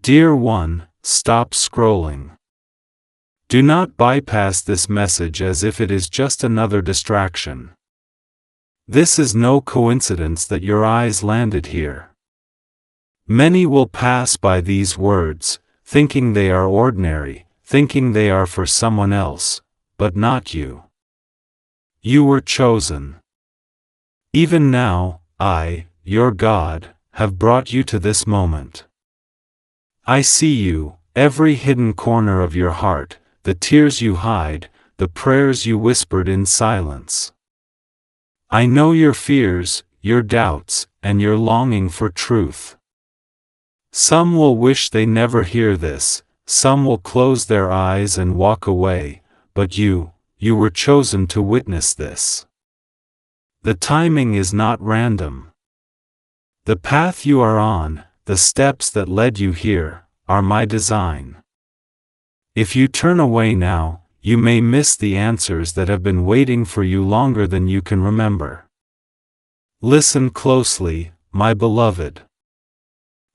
Dear one, stop scrolling. Do not bypass this message as if it is just another distraction. This is no coincidence that your eyes landed here. Many will pass by these words, thinking they are ordinary, thinking they are for someone else, but not you. You were chosen. Even now, I, your God, have brought you to this moment. I see you, every hidden corner of your heart, the tears you hide, the prayers you whispered in silence. I know your fears, your doubts, and your longing for truth. Some will wish they never hear this, some will close their eyes and walk away, but you were chosen to witness this. The timing is not random. The path you are on, the steps that led you here, are my design. If you turn away now, you may miss the answers that have been waiting for you longer than you can remember. Listen closely, my beloved.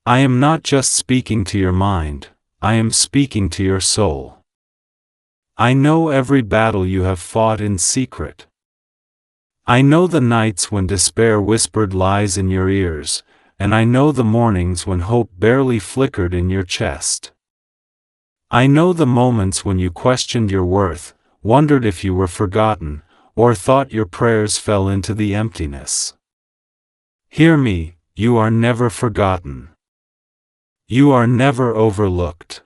I am not just speaking to your mind, I am speaking to your soul. I know every battle you have fought in secret. I know the nights when despair whispered lies in your ears, and I know the mornings when hope barely flickered in your chest. I know the moments when you questioned your worth, wondered if you were forgotten, or thought your prayers fell into the emptiness. Hear me, you are never forgotten. You are never overlooked.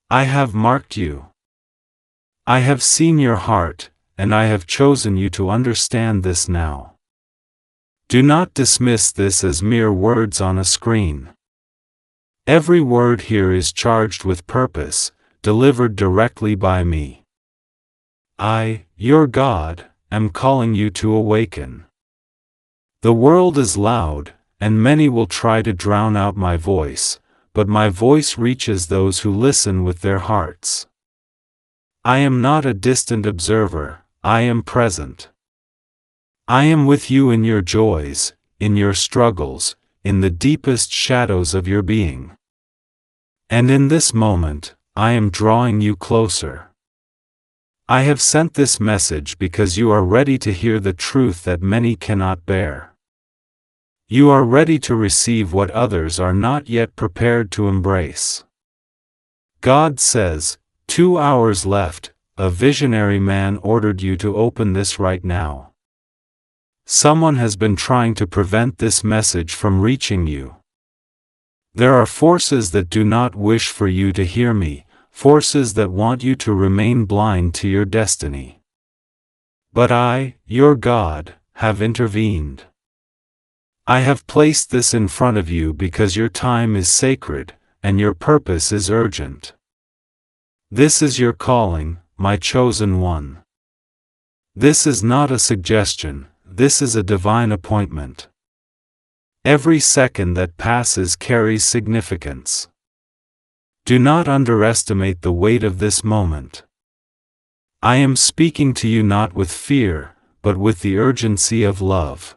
I have marked you. I have seen your heart, and I have chosen you to understand this now. Do not dismiss this as mere words on a screen. Every word here is charged with purpose, delivered directly by me. I, your God, am calling you to awaken. The world is loud, and many will try to drown out my voice, but my voice reaches those who listen with their hearts. I am not a distant observer, I am present. I am with you in your joys, in your struggles, in the deepest shadows of your being. And in this moment, I am drawing you closer. I have sent this message because you are ready to hear the truth that many cannot bear. You are ready to receive what others are not yet prepared to embrace. God says, 2 hours left, a visionary man ordered you to open this right now. Someone has been trying to prevent this message from reaching you. There are forces that do not wish for you to hear me, forces that want you to remain blind to your destiny. But I, your God, have intervened. I have placed this in front of you because your time is sacred, and your purpose is urgent. This is your calling, my chosen one. This is not a suggestion, this is a divine appointment. Every second that passes carries significance. Do not underestimate the weight of this moment. I am speaking to you not with fear, but with the urgency of love.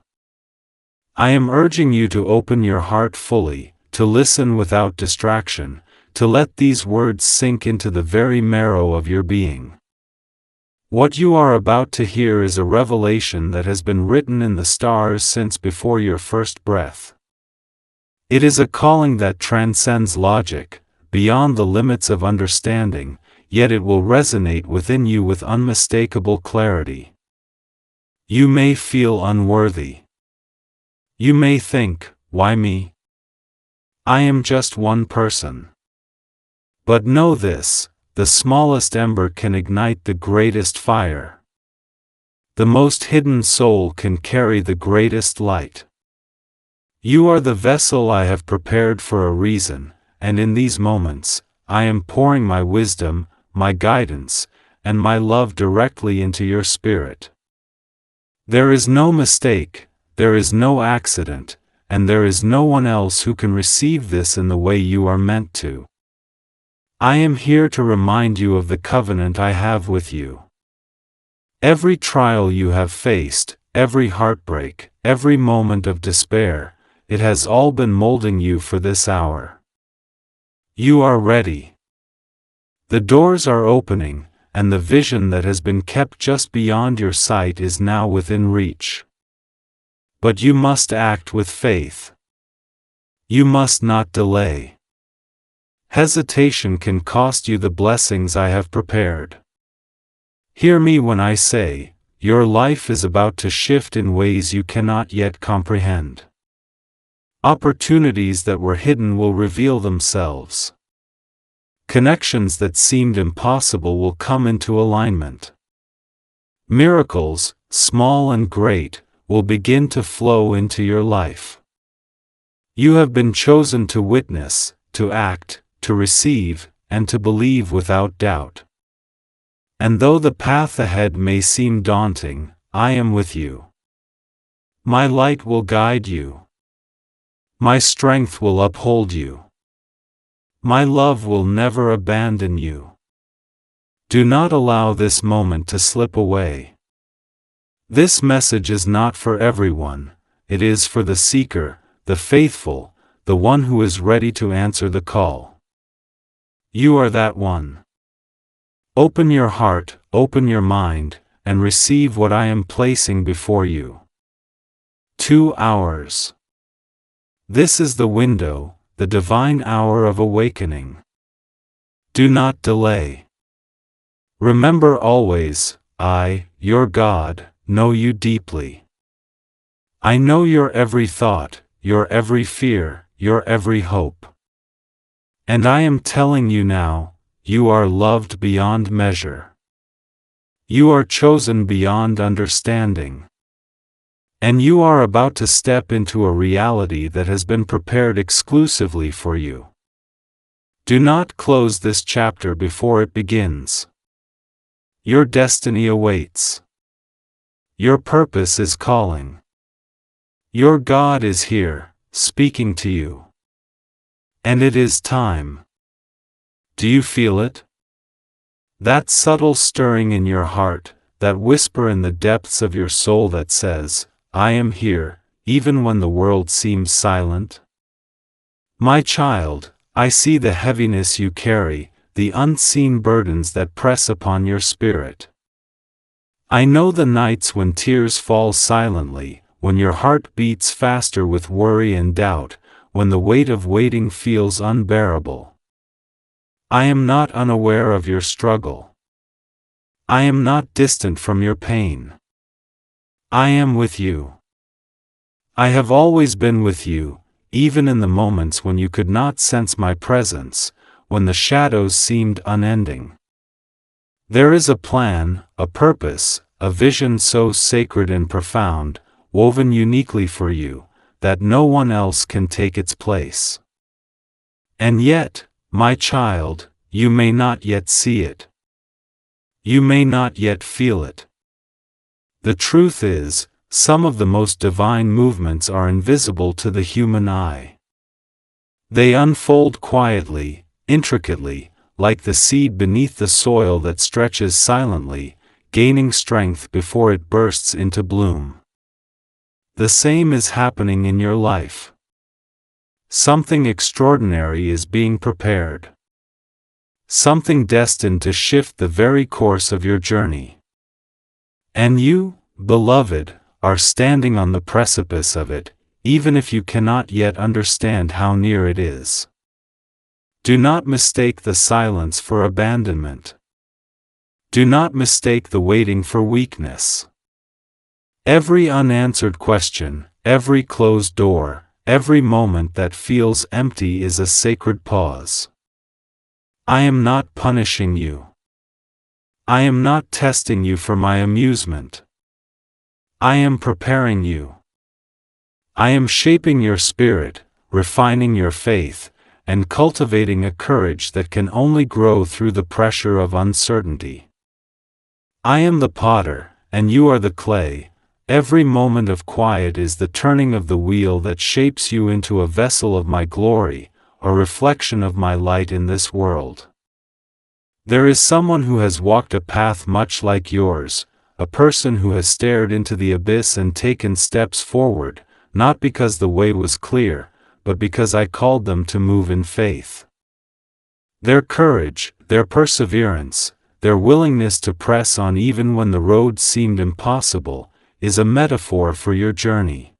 I am urging you to open your heart fully, to listen without distraction, to let these words sink into the very marrow of your being. What you are about to hear is a revelation that has been written in the stars since before your first breath. It is a calling that transcends logic, beyond the limits of understanding, yet it will resonate within you with unmistakable clarity. You may feel unworthy. You may think, why me? I am just one person. But know this, the smallest ember can ignite the greatest fire. The most hidden soul can carry the greatest light. You are the vessel I have prepared for a reason, and in these moments, I am pouring my wisdom, my guidance, and my love directly into your spirit. There is no mistake, there is no accident, and there is no one else who can receive this in the way you are meant to. I am here to remind you of the covenant I have with you. Every trial you have faced, every heartbreak, every moment of despair, it has all been molding you for this hour. You are ready. The doors are opening, and the vision that has been kept just beyond your sight is now within reach. But you must act with faith. You must not delay. Hesitation can cost you the blessings I have prepared. Hear me when I say, your life is about to shift in ways you cannot yet comprehend. Opportunities that were hidden will reveal themselves. Connections that seemed impossible will come into alignment. Miracles, small and great, will begin to flow into your life. You have been chosen to witness, to act, to receive, and to believe without doubt. And though the path ahead may seem daunting, I am with you. My light will guide you. My strength will uphold you. My love will never abandon you. Do not allow this moment to slip away. This message is not for everyone, it is for the seeker, the faithful, the one who is ready to answer the call. You are that one. Open your heart, open your mind, and receive what I am placing before you. 2 hours. This is the window, the divine hour of awakening. Do not delay. Remember always, I, your God, know you deeply. I know your every thought, your every fear, your every hope. And I am telling you now, you are loved beyond measure. You are chosen beyond understanding. And you are about to step into a reality that has been prepared exclusively for you. Do not close this chapter before it begins. Your destiny awaits. Your purpose is calling. Your God is here, speaking to you. And it is time. Do you feel it? That subtle stirring in your heart, that whisper in the depths of your soul that says, I am here, even when the world seems silent? My child, I see the heaviness you carry, the unseen burdens that press upon your spirit. I know the nights when tears fall silently, when your heart beats faster with worry and doubt, when the weight of waiting feels unbearable. I am not unaware of your struggle. I am not distant from your pain. I am with you. I have always been with you, even in the moments when you could not sense my presence, when the shadows seemed unending. There is a plan, a purpose, a vision so sacred and profound, woven uniquely for you, that no one else can take its place. And yet, my child, you may not yet see it. You may not yet feel it. The truth is, some of the most divine movements are invisible to the human eye. They unfold quietly, intricately, like the seed beneath the soil that stretches silently, gaining strength before it bursts into bloom. The same is happening in your life. Something extraordinary is being prepared. Something destined to shift the very course of your journey. And you, beloved, are standing on the precipice of it, even if you cannot yet understand how near it is. Do not mistake the silence for abandonment. Do not mistake the waiting for weakness. Every unanswered question, every closed door, every moment that feels empty is a sacred pause. I am not punishing you. I am not testing you for my amusement. I am preparing you. I am shaping your spirit, refining your faith, and cultivating a courage that can only grow through the pressure of uncertainty. I am the potter, and you are the clay. Every moment of quiet is the turning of the wheel that shapes you into a vessel of my glory, a reflection of my light in this world. There is someone who has walked a path much like yours, a person who has stared into the abyss and taken steps forward, not because the way was clear, but because I called them to move in faith. Their courage, their perseverance, their willingness to press on even when the road seemed impossible, is a metaphor for your journey.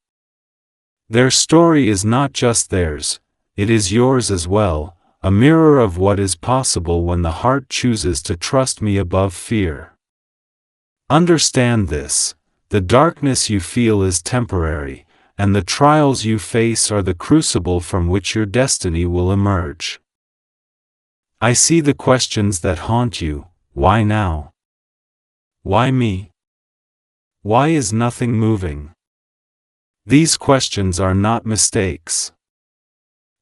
Their story is not just theirs, it is yours as well, a mirror of what is possible when the heart chooses to trust me above fear. Understand this: the darkness you feel is temporary, and the trials you face are the crucible from which your destiny will emerge. I see the questions that haunt you. Why now? Why me? Why is nothing moving? These questions are not mistakes.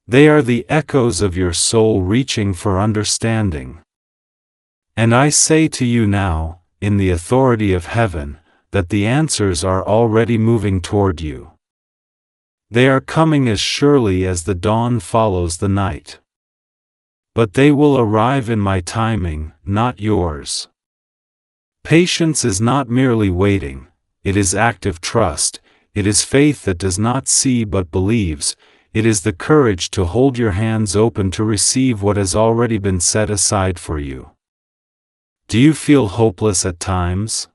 They are the echoes of your soul reaching for understanding. And I say to you now, in the authority of heaven, that the answers are already moving toward you. They are coming as surely as the dawn follows the night. But they will arrive in my timing, not yours. Patience is not merely waiting, it is active trust, it is faith that does not see but believes, it is the courage to hold your hands open to receive what has already been set aside for you. Do you feel hopeless at times?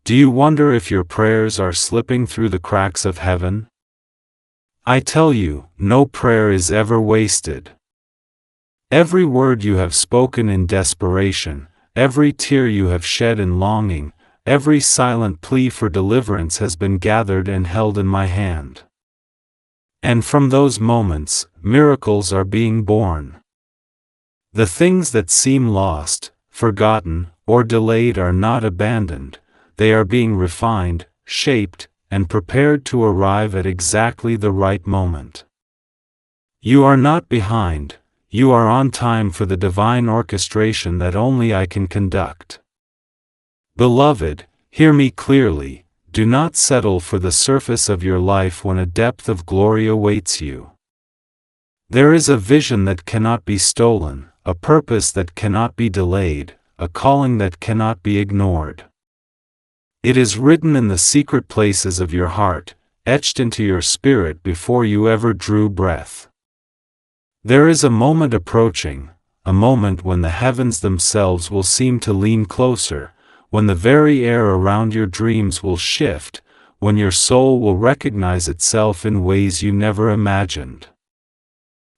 Do you wonder if your prayers are slipping through the cracks of heaven? I tell you, no prayer is ever wasted. Every word you have spoken in desperation, every tear you have shed in longing, every silent plea for deliverance has been gathered and held in my hand. And from those moments, miracles are being born. The things that seem lost, forgotten, or delayed are not abandoned, they are being refined, shaped, and prepared to arrive at exactly the right moment. You are not behind. You are on time for the divine orchestration that only I can conduct. Beloved, hear me clearly, do not settle for the surface of your life when a depth of glory awaits you. There is a vision that cannot be stolen, a purpose that cannot be delayed, a calling that cannot be ignored. It is written in the secret places of your heart, etched into your spirit before you ever drew breath. There is a moment approaching, a moment when the heavens themselves will seem to lean closer, when the very air around your dreams will shift, when your soul will recognize itself in ways you never imagined.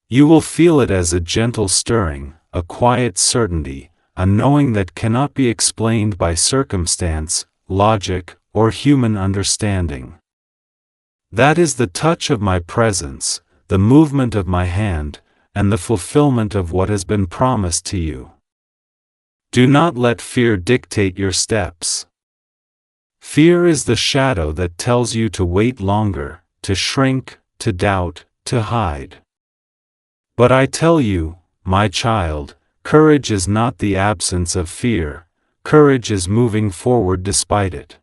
You will feel it as a gentle stirring, a quiet certainty, a knowing that cannot be explained by circumstance, logic, or human understanding. That is the touch of my presence, the movement of my hand, and the fulfillment of what has been promised to you. Do not let fear dictate your steps. Fear is the shadow that tells you to wait longer, to shrink, to doubt, to hide. But I tell you, my child, courage is not the absence of fear, courage is moving forward despite it.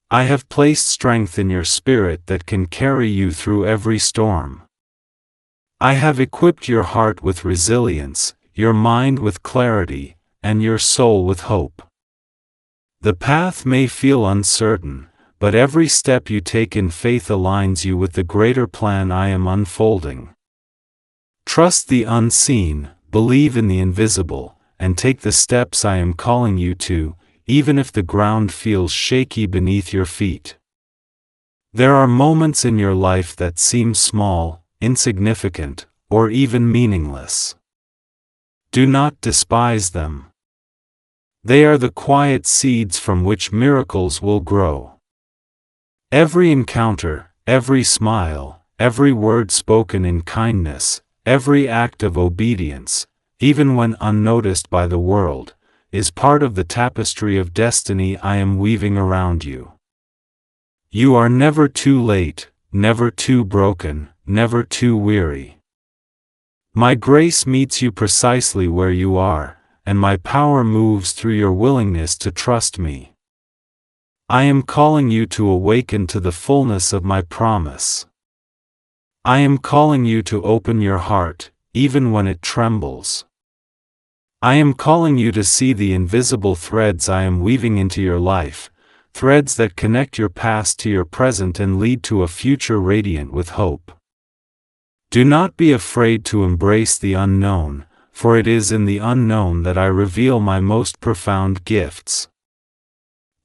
I have placed strength in your spirit that can carry you through every storm. I have equipped your heart with resilience, your mind with clarity, and your soul with hope. The path may feel uncertain, but every step you take in faith aligns you with the greater plan I am unfolding. Trust the unseen, believe in the invisible, and take the steps I am calling you to, even if the ground feels shaky beneath your feet. There are moments in your life that seem small, insignificant, or even meaningless. Do not despise them. They are the quiet seeds from which miracles will grow. Every encounter, every smile, every word spoken in kindness, every act of obedience, even when unnoticed by the world, is part of the tapestry of destiny I am weaving around you. You are never too late, never too broken, never too weary. My grace meets you precisely where you are, and my power moves through your willingness to trust me. I am calling you to awaken to the fullness of my promise. I am calling you to open your heart, even when it trembles. I am calling you to see the invisible threads I am weaving into your life, threads that connect your past to your present and lead to a future radiant with hope. Do not be afraid to embrace the unknown, for it is in the unknown that I reveal my most profound gifts.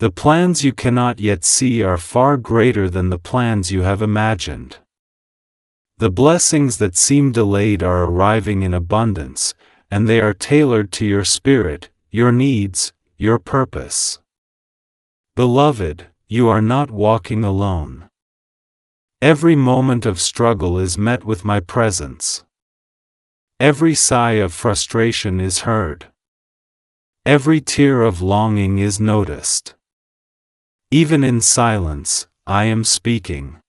The plans you cannot yet see are far greater than the plans you have imagined. The blessings that seem delayed are arriving in abundance, and they are tailored to your spirit, your needs, your purpose. Beloved, you are not walking alone. Every moment of struggle is met with my presence. Every sigh of frustration is heard. Every tear of longing is noticed. Even in silence, I am speaking.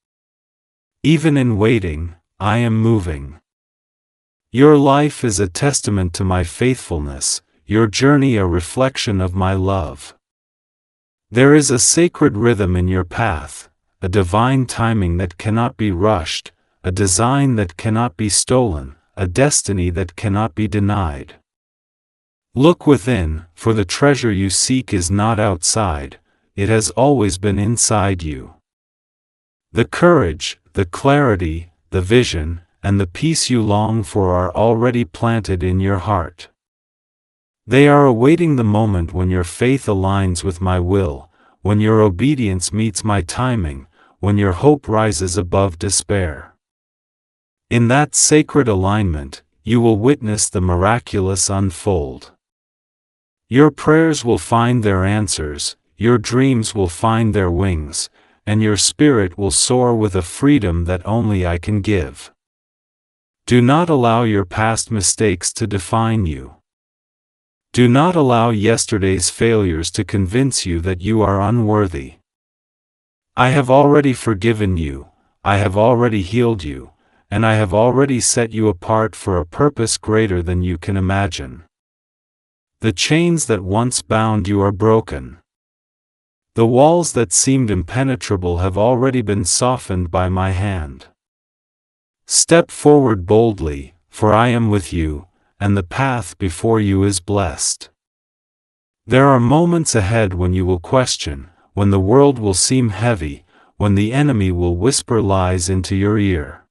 Even in waiting, I am moving. Your life is a testament to my faithfulness, your journey a reflection of my love. There is a sacred rhythm in your path, a divine timing that cannot be rushed, a design that cannot be stolen, a destiny that cannot be denied. Look within, for the treasure you seek is not outside, it has always been inside you. The courage, the clarity, the vision, and the peace you long for are already planted in your heart. They are awaiting the moment when your faith aligns with my will, when your obedience meets my timing, when your hope rises above despair. In that sacred alignment, you will witness the miraculous unfold. Your prayers will find their answers, your dreams will find their wings, and your spirit will soar with a freedom that only I can give. Do not allow your past mistakes to define you. Do not allow yesterday's failures to convince you that you are unworthy. I have already forgiven you, I have already healed you, and I have already set you apart for a purpose greater than you can imagine. The chains that once bound you are broken. The walls that seemed impenetrable have already been softened by my hand. Step forward boldly, for I am with you, and the path before you is blessed. There are moments ahead when you will question, when the world will seem heavy, when the enemy will whisper lies into your ear.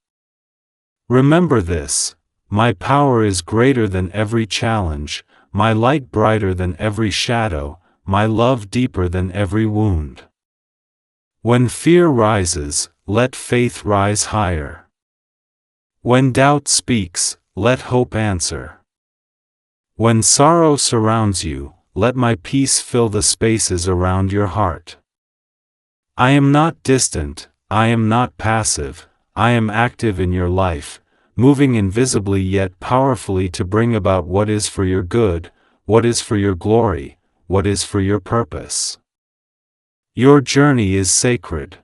Remember this: my power is greater than every challenge, my light brighter than every shadow, my love deeper than every wound. When fear rises, let faith rise higher. When doubt speaks, let hope answer. When sorrow surrounds you, let my peace fill the spaces around your heart. I am not distant, I am not passive, I am active in your life, moving invisibly yet powerfully to bring about what is for your good, what is for your glory, what is for your purpose. Your journey is sacred.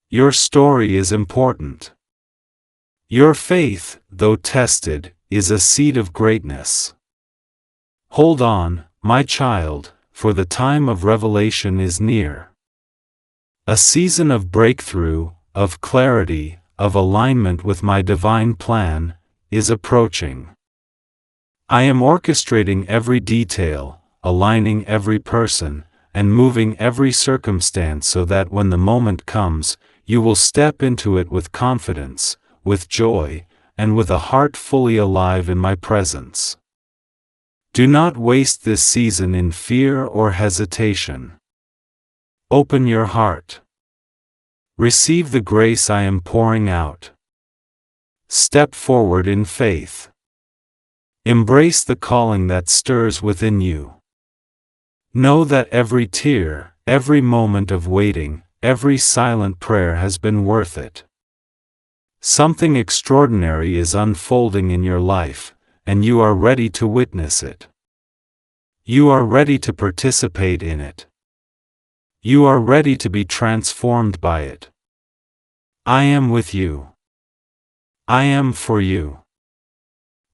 Your story is important. Your faith, though tested, is a seed of greatness. Hold on, my child, for the time of revelation is near. A season of breakthrough, of clarity, of alignment with my divine plan, is approaching. I am orchestrating every detail, aligning every person, and moving every circumstance so that when the moment comes, you will step into it with confidence, with joy, and with a heart fully alive in my presence. Do not waste this season in fear or hesitation. Open your heart. Receive the grace I am pouring out. Step forward in faith. Embrace the calling that stirs within you. Know that every tear, every moment of waiting, every silent prayer has been worth it. Something extraordinary is unfolding in your life, and you are ready to witness it. You are ready to participate in it. You are ready to be transformed by it. I am with you. I am for you.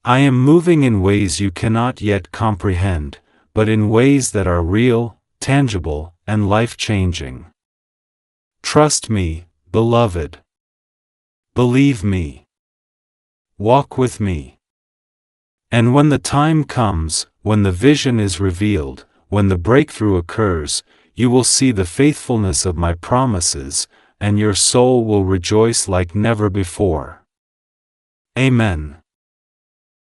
I am moving in ways you cannot yet comprehend, but in ways that are real, tangible, and life-changing. Trust me, beloved. Believe me. Walk with me. And when the time comes, when the vision is revealed, when the breakthrough occurs, you will see the faithfulness of my promises, and your soul will rejoice like never before. Amen.